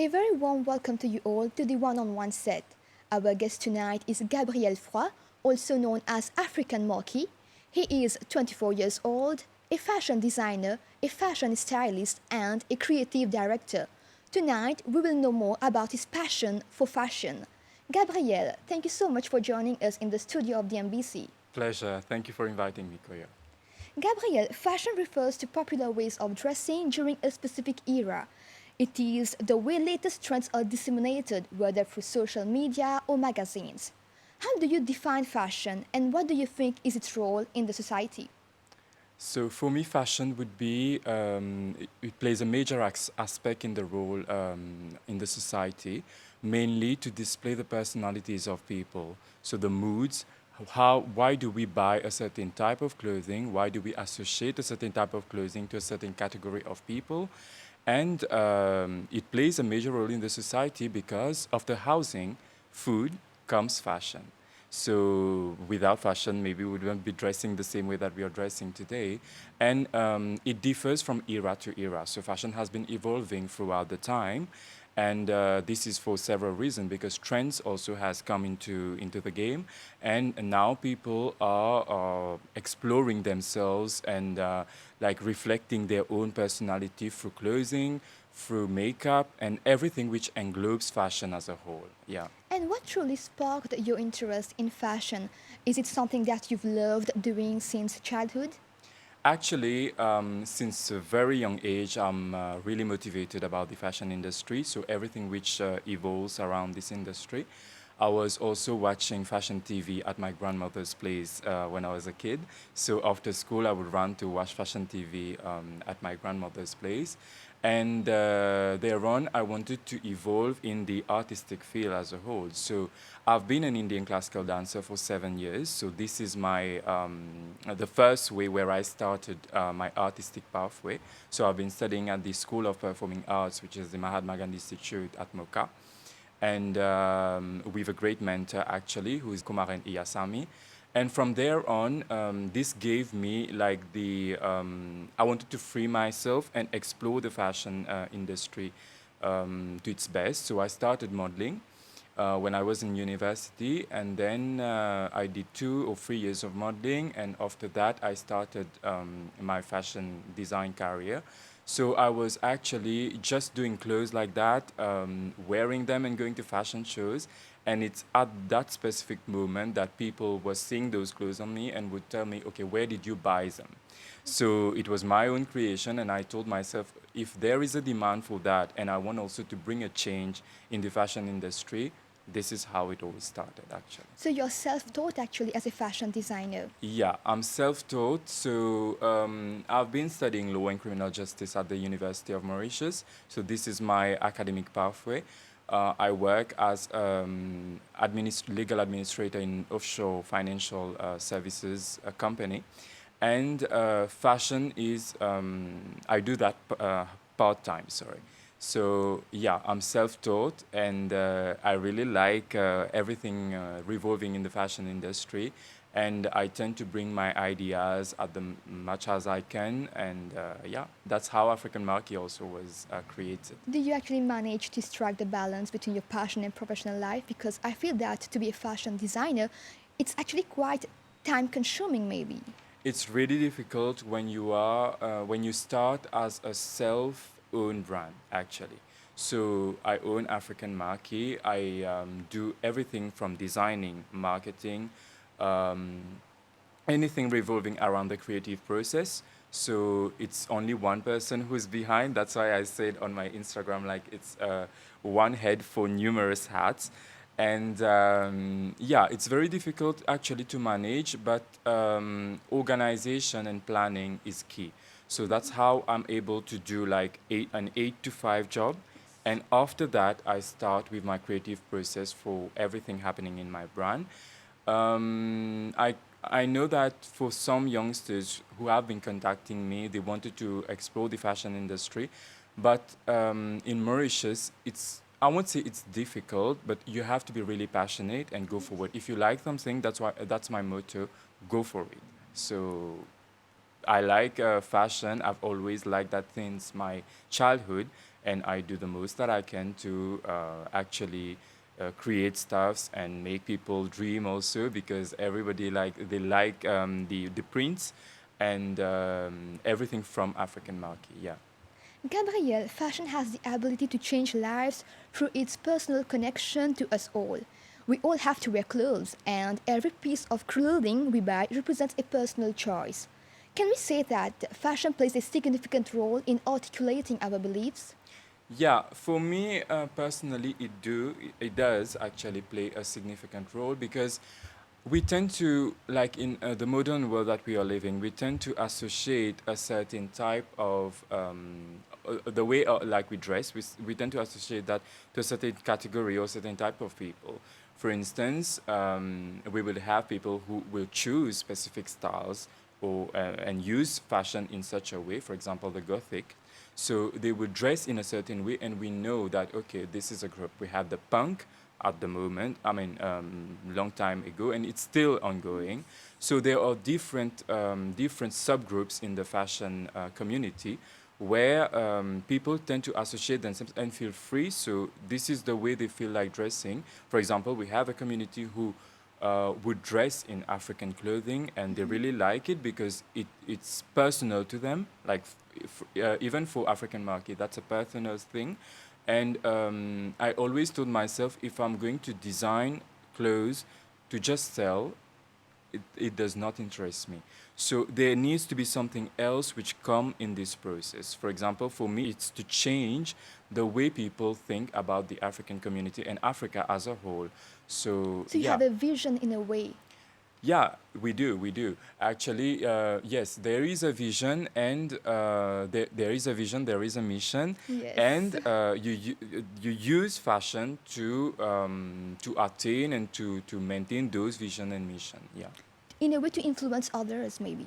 A very warm welcome to you all to the one-on-one set. Our guest tonight is Gabriel Froid, also known as African Monkey. He is 24 years old, a fashion designer, a fashion stylist, and a creative director. Tonight, we will know more about his passion for fashion. Gabriel, thank you so much for joining us in the studio of the MBC. Pleasure. Thank you for inviting me, Koya. Gabriel, fashion refers to popular ways of dressing during a specific era. It is the way latest trends are disseminated, whether through social media or magazines. How do you define fashion, and what do you think is its role in the society? So for me, fashion would be it plays a major aspect in the role in the society, mainly to display the personalities of people. So the moods, why do we buy a certain type of clothing? Why do we associate a certain type of clothing to a certain category of people? And it plays a major role in the society because of the housing, food comes fashion. So without fashion, maybe we wouldn't be dressing the same way that we are dressing today. And it differs from era to era. So fashion has been evolving throughout the time. And this is for several reasons because trends also has come into the game, and now people are exploring themselves and like reflecting their own personality through clothing, through makeup, and everything which englobes fashion as a whole. Yeah. And what truly sparked your interest in fashion? Is it something that you've loved doing since childhood? Actually, since a very young age, I'm really motivated about the fashion industry. So everything which evolves around this industry. I was also watching fashion TV at my grandmother's place when I was a kid. So after school, I would run to watch fashion TV at my grandmother's place. And thereon, I wanted to evolve in the artistic field as a whole. So I've been an Indian classical dancer for 7 years. So this is my the first way where I started my artistic pathway. So I've been studying at the School of Performing Arts, which is the Mahatma Gandhi Institute at Mocha, and with a great mentor actually, who is Kumaren Iyasami. And from there on, this gave me like I wanted to free myself and explore the fashion industry to its best. So I started modeling when I was in university, and then I did 2 or 3 years of modeling, and after that I started my fashion design career. So I was actually just doing clothes like that, wearing them and going to fashion shows. And it's at that specific moment that people were seeing those clothes on me and would tell me, okay, where did you buy them? So it was my own creation, and I told myself, if there is a demand for that, and I want also to bring a change in the fashion industry, this is how it all started, actually. So you're self-taught actually as a fashion designer. Yeah, I'm self-taught. So I've been studying law and criminal justice at the University of Mauritius. So this is my academic pathway. I work as legal administrator in offshore financial services company, and fashion is I do that part time. Sorry. So yeah, I'm self-taught, and I really like everything revolving in the fashion industry, and I tend to bring my ideas at the much as I can, and yeah, that's how African Marquee also was created. Do you actually manage to strike the balance between your passion and professional life? Because I feel that to be a fashion designer, it's actually quite time consuming, maybe. It's really difficult when you start as a self-owned brand, actually. So I own African Marquee. I do everything from designing, marketing, um, anything revolving around the creative process. So it's only one person who's behind. That's why I said on my Instagram, like it's one head for numerous hats. And yeah, it's very difficult actually to manage, but organization and planning is key. So that's how I'm able to do like an 8 to 5 job. And after that, I start with my creative process for everything happening in my brand. I know that for some youngsters who have been contacting me, they wanted to explore the fashion industry, but in Mauritius, I won't say it's difficult, but you have to be really passionate and go forward. If you like something, that's my motto. Go for it. So I like fashion. I've always liked that since my childhood, and I do the most that I can to actually create stuffs and make people dream also, because everybody like the prints and everything from African marquee. Yeah. Gabriel, fashion has the ability to change lives through its personal connection to us all. We all have to wear clothes, and every piece of clothing we buy represents a personal choice. Can we say that fashion plays a significant role in articulating our beliefs? Yeah, for me personally, it does actually play a significant role, because we tend to, like in the modern world that we are living, we tend to associate a certain type of the way like we dress. We tend to associate that to a certain category or certain type of people. For instance, we will have people who will choose specific styles or and use fashion in such a way. For example, the Gothic. So they would dress in a certain way, and we know that okay, this is a group. We have the punk at the moment. I mean, long time ago, and it's still ongoing. So there are different subgroups in the fashion community where people tend to associate themselves and feel free. So this is the way they feel like dressing. For example, we have a community who would dress in African clothing, and they really like it because it's personal to them. Like even for African market, that's a personal thing. And I always told myself, if I'm going to design clothes to just sell, it does not interest me. So there needs to be something else which come in this process. For example, for me, it's to change the way people think about the African community and Africa as a whole. So So you yeah. have a vision in a way. Yeah, we do. Actually, yes, there is a vision, and there is a vision, there is a mission, Yes. and you use fashion to attain and to maintain those vision and mission. Yeah. In a way to influence others, maybe.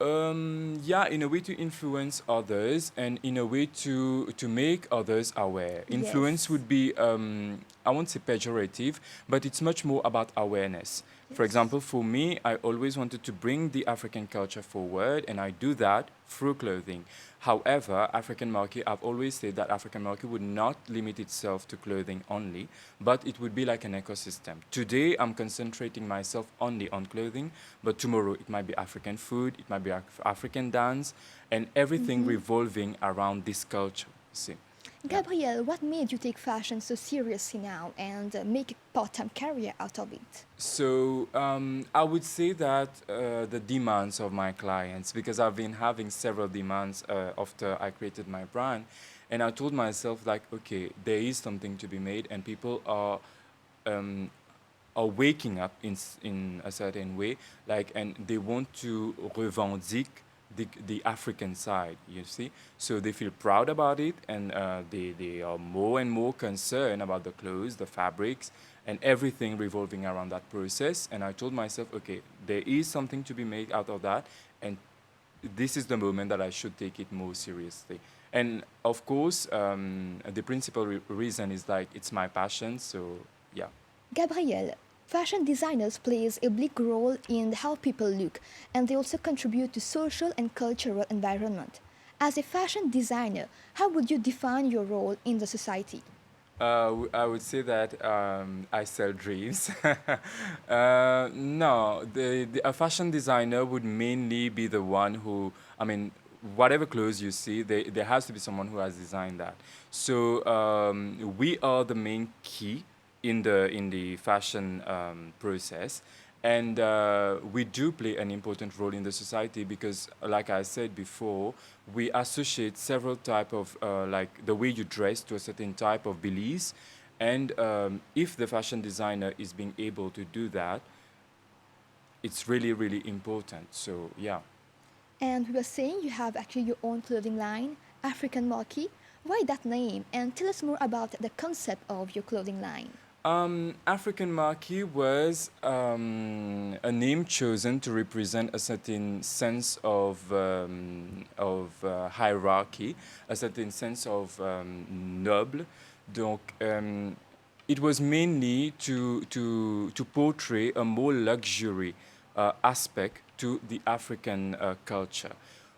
Yeah, in a way to influence others, and in a way to make others aware. Influence Yes. would be, I won't say pejorative, but it's much more about awareness. For Yes. example, for me, I always wanted to bring the African culture forward, and I do that through clothing. However, African market, I've always said that African market would not limit itself to clothing only, but it would be like an ecosystem. Today, I'm concentrating myself only on clothing, but tomorrow it might be African food, it might be African dance, and everything revolving around this culture. See, yeah. Gabriel, what made you take fashion so seriously now and make a part-time career out of it? So I would say that the demands of my clients, because I've been having several demands after I created my brand, and I told myself like, okay, there is something to be made, and people um, are waking up in a certain way, like, and they want to revendique the African side, you see. So they feel proud about it, and they are more and more concerned about the clothes, the fabrics, and everything revolving around that process. And I told myself, okay, there is something to be made out of that, and this is the moment that I should take it more seriously. And of course, the principal reason is like it's my passion. So yeah. Gabriel, fashion designers plays a big role in how people look, and they also contribute to social and cultural environment. As a fashion designer, how would you define your role in the society? I would say that I sell dreams. No, a fashion designer would mainly be the one who, I mean, whatever clothes you see, there has to be someone who has designed that. So we are the main key in the fashion process, and we do play an important role in the society because, like I said before, we associate several type of like the way you dress to a certain type of beliefs, and if the fashion designer is being able to do that, it's really important. So yeah. And we were saying you have actually your own clothing line, African Marquee. Why that name? And tell us more about the concept of your clothing line. African Marquee was a name chosen to represent a certain sense of hierarchy, a certain sense of noble. Donc, it was mainly to portray a more luxury aspect to the African culture.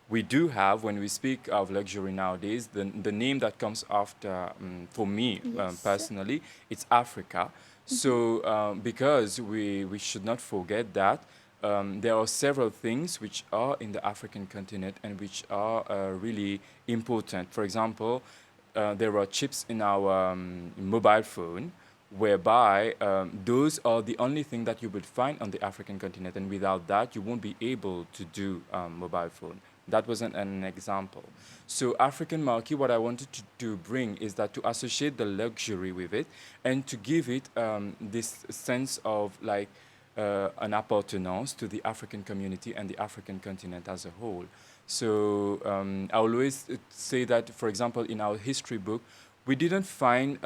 we do have, when we speak of luxury nowadays, the name that comes after, for me Yes. personally, it's Africa. So because we should not forget that there are several things which are in the African continent and which are really important. For example, there are chips in our mobile phone, whereby those are the only thing that you would find on the African continent, and without that, you won't be able to do mobile phone. That was an example. So African marquee, what I wanted to bring is that to associate the luxury with it and to give it this sense of like an appartenance to the African community and the African continent as a whole. So I always say that, for example, in our history book, we didn't find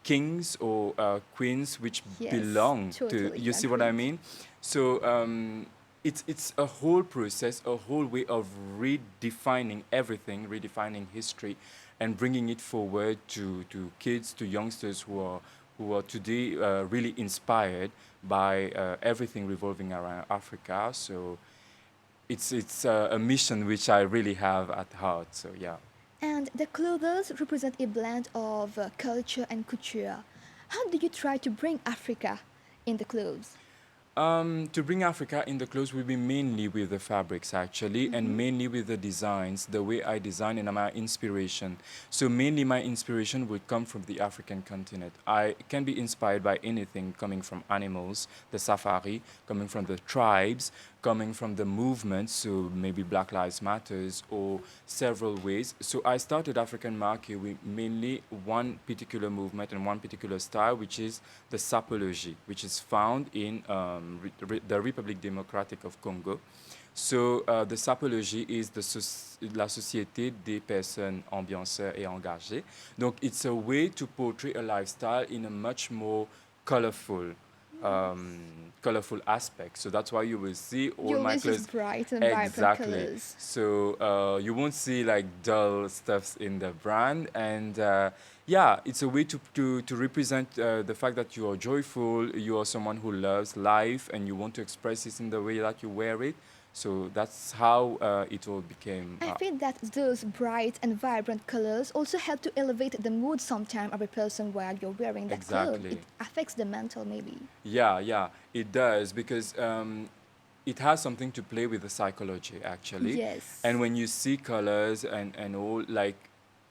kings or queens which Yes, belong to. totally You see what I agreed. mean? So it's a whole process, a whole way of redefining everything, redefining history, and bringing it forward to kids, to youngsters who are today really inspired by everything revolving around Africa. So it's a mission which I really have at heart. So yeah. And the clothes represent a blend of culture and couture. How do you try to bring Africa in the clothes? To bring Africa in the clothes will be mainly with the fabrics actually, and mainly with the designs, the way I design and my inspiration. So mainly my inspiration would come from the African continent. I can be inspired by anything coming from animals, the safari, coming from the tribes, coming from the movements, so maybe Black Lives Matters or several ways. So I started African market with mainly one particular movement and one particular style, which is the sapology, which is found in the Republic Democratic of Congo. So the sapology is la société des personnes ambianceurs et engagées. Donc it's a way to portray a lifestyle in a much more colorful colorful aspect. So that's why you will see all You my always use clothes. bright and vibrant Exactly. colors. So you won't see like dull stuffs in the brand, and yeah, it's a way to represent the fact that you are joyful, you are someone who loves life, and you want to express it in the way that you wear it. So that's how it all became. I feel that those bright and vibrant colors also help to elevate the mood sometime of a person while you're wearing that clothes. It Exactly. affects the mental maybe. Yeah, yeah, it does because it has something to play with the psychology actually. And Yes. when you see colors and all, like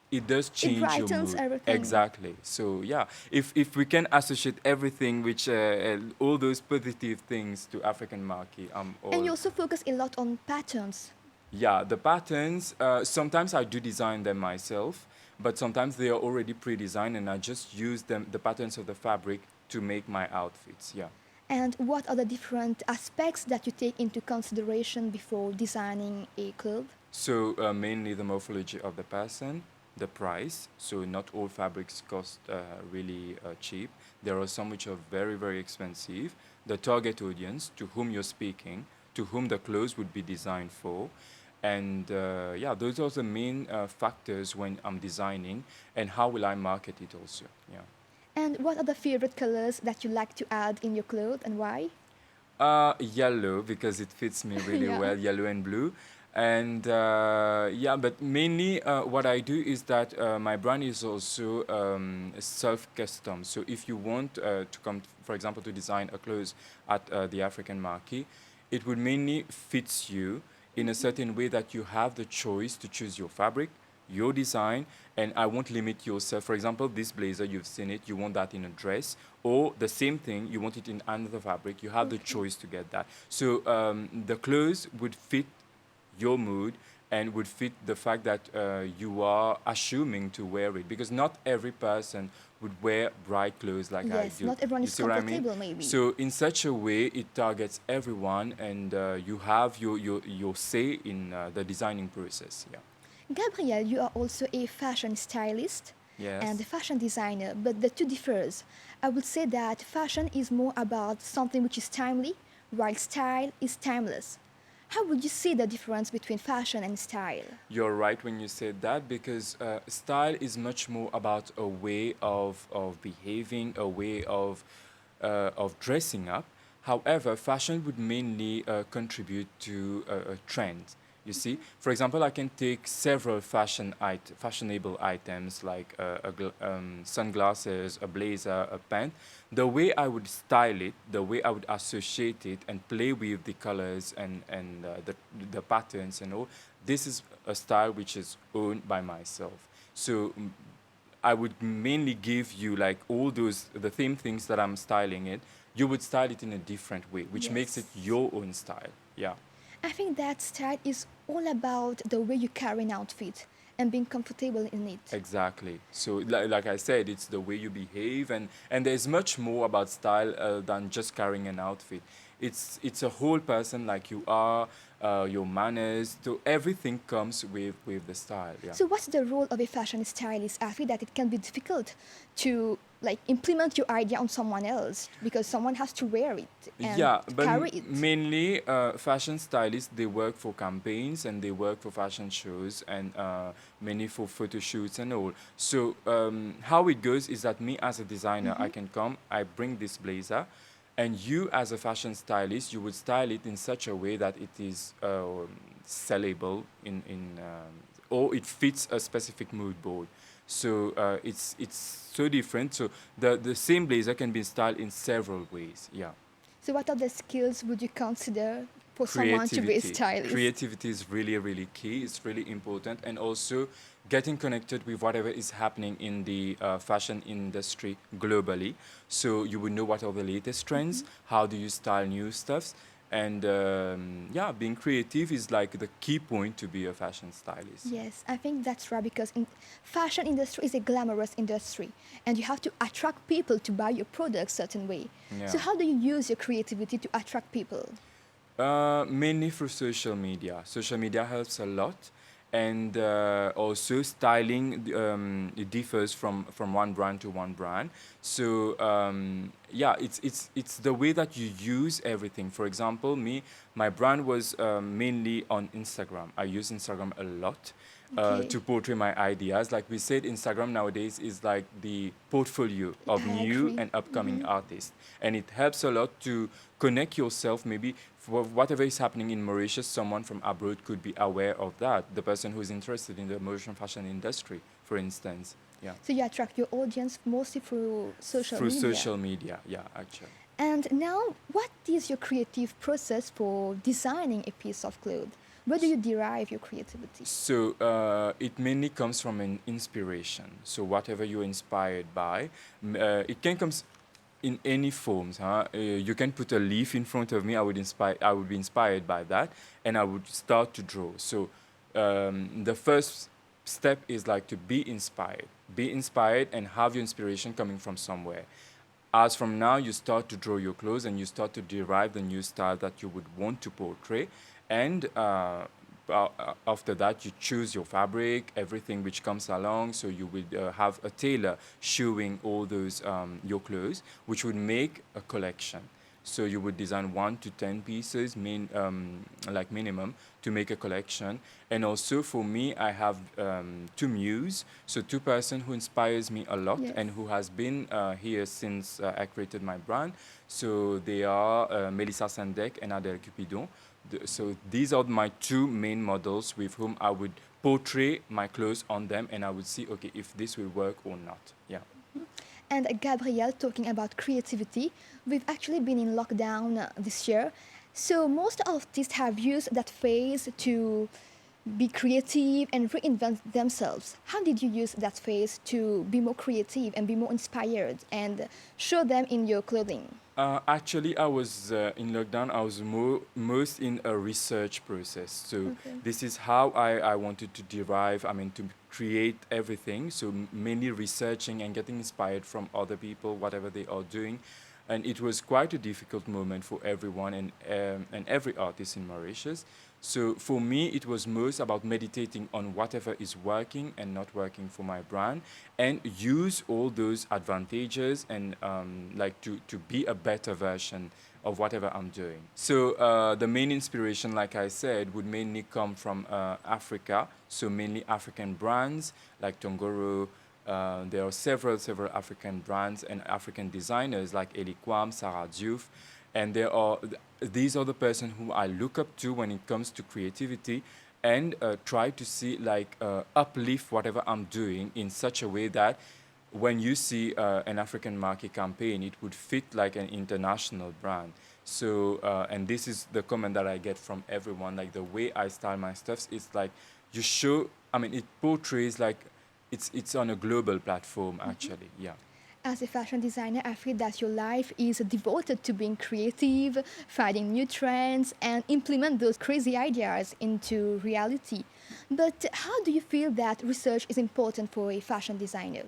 it does It change your brightens mood. everything. Exactly. So yeah, if we can associate everything, which all those positive things to African marquee, And all. you also focus a lot on patterns. Yeah, the patterns. Sometimes I do design them myself, but sometimes they are already pre-designed, and I just use them, the patterns of the fabric, to make my outfits. Yeah. And what are the different aspects that you take into consideration before designing a cloth? So mainly the morphology of the person, the price. So not all fabrics cost really cheap. There are some which are very, very expensive. The target audience to whom you're speaking, to whom the clothes would be designed for. And yeah, those are the main factors when I'm designing, and how will I market it also. Yeah. And what are the favorite colors that you like to add in your clothes and why? Yellow, because it fits me really Yeah. well, yellow and blue. And yeah, but mainly what I do is that my brand is also self-custom. So if you want to come, for example, to design a clothes at the African market, it would mainly fits you in a certain way that you have the choice to choose your fabric, your design, and I won't limit yourself. For example, this blazer, you've seen it, you want that in a dress, or the same thing, you want it in another fabric, you have the Okay. choice to get that. So the clothes would fit your mood and would fit the fact that you are assuming to wear it, because not every person would wear bright clothes like I Yes, do. not everyone You is see what I mean? comfortable maybe. So in such a way, it targets everyone, and you have your say in the designing process. Yeah. Gabriel, you are also a fashion stylist and a Yes. fashion designer, but the two differs. I would say that fashion is more about something which is timely, while style is timeless. How would you see the difference between fashion and style? You're right when you said that, because style is much more about a way of behaving, a way of dressing up. However, fashion would mainly contribute to a trend. You see, for example, I can take several fashionable items like sunglasses, a blazer, a pant. The way I would style it, the way I would associate it and play with the colors and the patterns and all, this is a style which is owned by myself. So I would mainly give you like all those the same things that I'm styling it. You would style it in a different way, which makes it Yes. your own style. Yeah. I think that style is all about the way you carry an outfit and being comfortable in it. Exactly. So, like I said, it's the way you behave, and there's much more about style than just carrying an outfit. It's a whole person like you are, your manners. So everything comes with the style. Yeah. So what's the role of a fashion stylist? I feel that it can be difficult to like implement your idea on someone else because someone has to wear it and Yeah, but carry it. mainly fashion stylists, they work for campaigns and they work for fashion shows and many for photo shoots and all. So how it goes is that me as a designer, I can come, I bring this blazer, and you as a fashion stylist, you would style it in such a way that it is sellable or it fits a specific mood board. So it's so different. So the same blazer can be styled in several ways. Yeah. So what other skills would you consider for someone to be a stylist? Creativity is really, really key. It's really important. And also getting connected with whatever is happening in the fashion industry globally. So you would know what are the latest trends, how do you style new stuffs. And yeah, being creative is like the key point to be a fashion stylist. Yes, I think that's right because fashion industry is a glamorous industry and you have to attract people to buy your product certain way. Yeah. So how do you use your creativity to attract people? Mainly through social media. Social media helps a lot, and also styling it differs from one brand to one brand. So yeah, it's the way that you use everything. For example, my brand was mainly on Instagram. I use Instagram a lot. Okay. To portray my ideas. Like we said, Instagram nowadays is like the portfolio of I new agree. and upcoming artists. And it helps a lot to connect yourself. Maybe for whatever is happening in Mauritius, someone from abroad could be aware of that. The person who's interested in the Mauritian fashion industry, for instance. Yeah. So you attract your audience mostly through social Through media. social media, yeah, actually. And now, what is your creative process for designing a piece of cloth? Where do you derive your creativity? So it mainly comes from an inspiration. So whatever you're inspired by, it can come in any forms. You can put a leaf in front of me. I would be inspired by that, and I would start to draw. So the first step is like to be inspired. Be inspired and have your inspiration coming from somewhere. As from now, you start to draw your clothes and you start to derive the new style that you would want to portray. And after that, you choose your fabric, everything which comes along. So you would have a tailor showing all those your clothes, which would make a collection. So you would design 1 to 10 pieces, like minimum, to make a collection. And also for me, I have two muse, so two person who inspires me a lot Yes. and who has been here since I created my brand. So they are Melissa Sandek and Adèle Cupidon. So these are my two main models with whom I would portray my clothes on them, and I would see, okay, if this will work or not. Yeah. And Gabriel, talking about creativity, we've actually been in lockdown this year. So most artists have used that phase to be creative and reinvent themselves. How did you use that phase to be more creative and be more inspired and show them in your clothing? Actually, I was in lockdown. I was most in a research process. So Okay. this is how I wanted to derive. I mean, to create everything. So mainly researching and getting inspired from other people, whatever they are doing. And it was quite a difficult moment for everyone and every artist in Mauritius. So for me, it was most about meditating on whatever is working and not working for my brand, and use all those advantages and like to be a better version of whatever I'm doing. So the main inspiration, like I said, would mainly come from Africa. So mainly African brands like Tongoro. There are several African brands and African designers like Eliquam, Sarah Diouf, and these are the person who I look up to when it comes to creativity, and try to see like uplift whatever I'm doing in such a way that when you see an African market campaign, it would fit like an international brand. So, and this is the comment that I get from everyone, like the way I style my stuffs, it's like you show, I mean, it portrays like it's on a global platform actually, yeah. As a fashion designer, I feel that your life is devoted to being creative, finding new trends, and implement those crazy ideas into reality. But how do you feel that research is important for a fashion designer?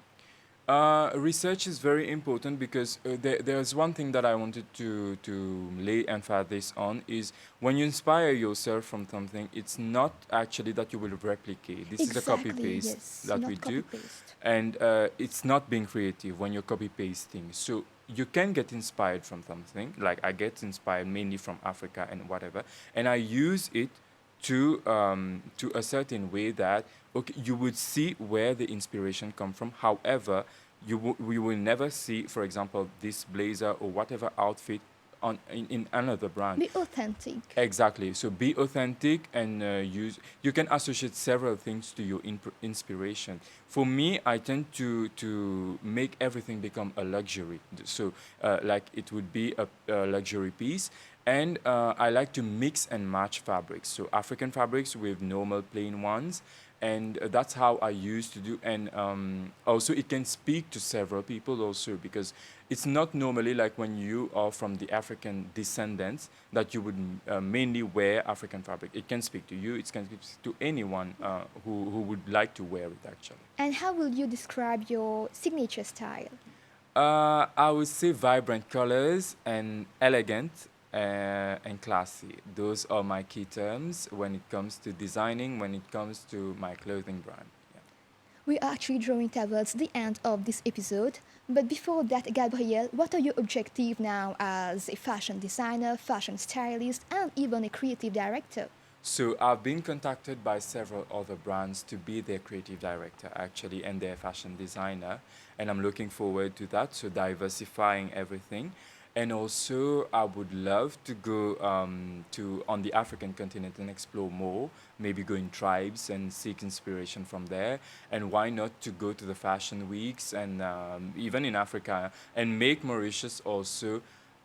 Research is very important because there's one thing that I wanted to lay emphasis on is when you inspire yourself from something, it's not actually that you will replicate. This is a copy Exactly, paste yes, that we not copy do, paste. and it's not being creative when you're copy pasting. So you can get inspired from something. Like I get inspired mainly from Africa and whatever, and I use it to a certain way that okay you would see where the inspiration come from. However, we will never see, for example, this blazer or whatever outfit in another brand. Be authentic. Exactly. So be authentic and use. You can associate several things to your inspiration. For me, I tend to make everything become a luxury. So like it would be a luxury piece, and I like to mix and match fabrics. So African fabrics with normal plain ones, and that's how I used to do. And also, it can speak to several people also because it's not normally like when you are from the African descendants that you would mainly wear African fabric. It can speak to you. It can speak to anyone who would like to wear it actually. And how will you describe your signature style? I would say vibrant colors and elegant and classy. Those are my key terms when it comes to designing, when it comes to my clothing brand. Yeah. We are actually drawing towards the end of this episode, but before that, Gabriel, what are your objectives now as a fashion designer, fashion stylist, and even a creative director? So I've been contacted by several other brands to be their creative director actually and their fashion designer, and I'm looking forward to that. So diversifying everything, and also I would love to go to on the African continent and explore more. Maybe go in tribes and seek inspiration from there, and why not to go to the fashion weeks and even in Africa and make Mauritius also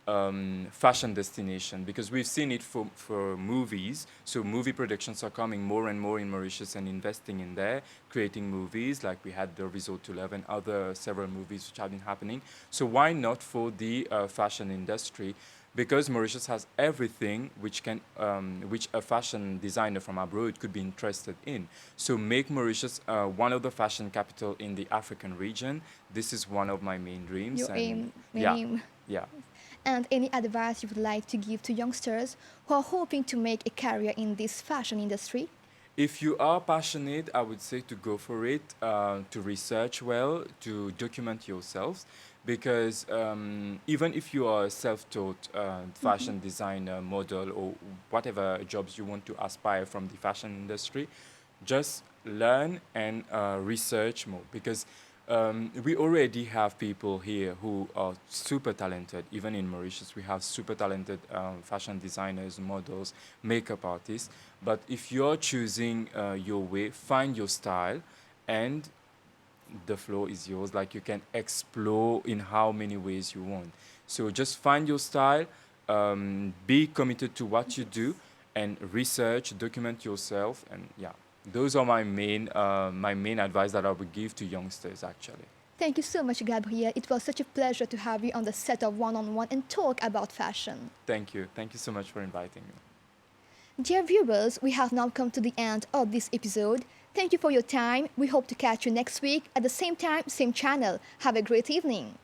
fashion destination because we've seen it for movies. So movie productions are coming more and more in Mauritius and investing in there, creating movies like we had The Resort to Love and other several movies which have been happening. So why not for the fashion industry? Because Mauritius has everything which a fashion designer from abroad could be interested in. So make Mauritius one of the fashion capital in the African region. This is one of my main dreams. Your And aim, main yeah, aim. yeah. And any advice you would like to give to youngsters who are hoping to make a career in this fashion industry? If you are passionate, I would say to go for it, to research well, to document yourselves, because even if you are a self-taught fashion designer, model, or whatever jobs you want to aspire from the fashion industry, just learn and research more, because we already have people here who are super talented. Even in Mauritius, we have super talented fashion designers, models, makeup artists. But if you're choosing your way, find your style, and the floor is yours. Like you can explore in how many ways you want. So just find your style, be committed to what you do, and research, document yourself, and yeah, those are my main advice that I would give to youngsters actually. Thank you so much, Gabriel. It was such a pleasure to have you on the set of One on One and talk about fashion. Thank you so much for inviting me. Dear viewers, we have now come to the end of this episode. Thank you for your time. We hope to catch you next week at the same time, same channel. Have a great evening.